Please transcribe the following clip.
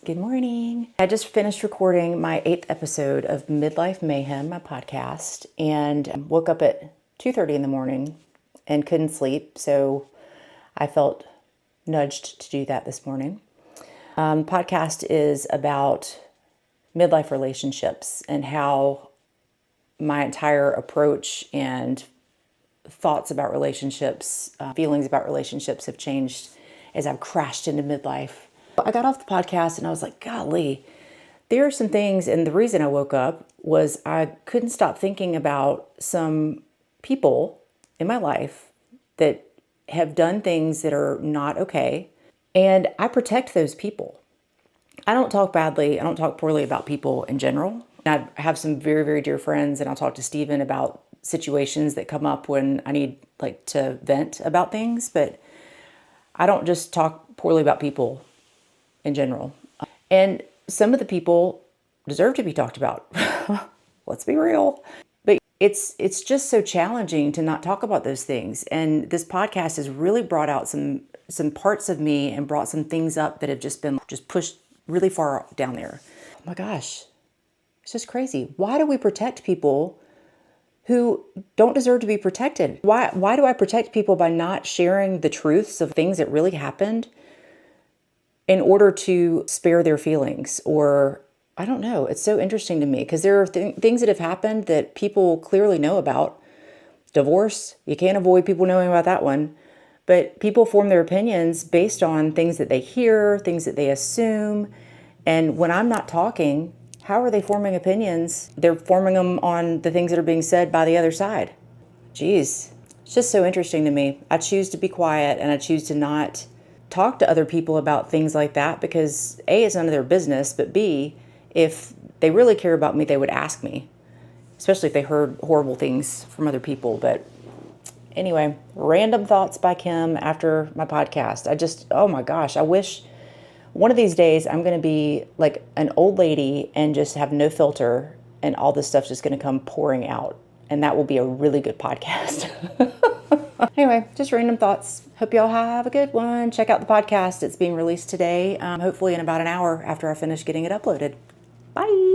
Good morning. I just finished recording my 8th episode of Midlife Mayhem, my podcast, and woke up at 2:30 in the morning and couldn't sleep, so I felt nudged to do that this morning. Podcast is about midlife relationships and how my entire approach and thoughts about relationships, feelings about relationships have changed as I've crashed into midlife. I got off the podcast and I was like, golly, there are some things, and the reason I woke up was I couldn't stop thinking about some people in my life that have done things that are not okay, and I protect those people. I don't talk poorly about people in general. I have some very, very dear friends, and I'll talk to Steven about situations that come up when I need to vent about things, but I don't just talk poorly about people in general. And some of the people deserve to be talked about. Let's be real. But it's just so challenging to not talk about those things. And this podcast has really brought out some parts of me and brought some things up that have just been pushed really far down there. Oh my gosh. It's just crazy. Why do we protect people who don't deserve to be protected? Why do I protect people by not sharing the truths of things that really happened in order to spare their feelings? Or I don't know. It's so interesting to me because there are things that have happened that people clearly know about. Divorce, you can't avoid people knowing about that one. But people form their opinions based on things that they hear, things that they assume. And when I'm not talking, how are they forming opinions? They're forming them on the things that are being said by the other side. Geez, it's just so interesting to me. I choose to be quiet and I choose to not talk to other people about things like that because A, it's none of their business, but B, if they really care about me, they would ask me, especially if they heard horrible things from other people. But anyway, random thoughts by Kim after my podcast. Oh my gosh, I wish one of these days I'm going to be like an old lady and just have no filter and all this stuff's just going to come pouring out. And that will be a really good podcast. Anyway, just random thoughts. Hope y'all have a good one. Check out the podcast. It's being released today, hopefully in about an hour after I finish getting it uploaded. Bye.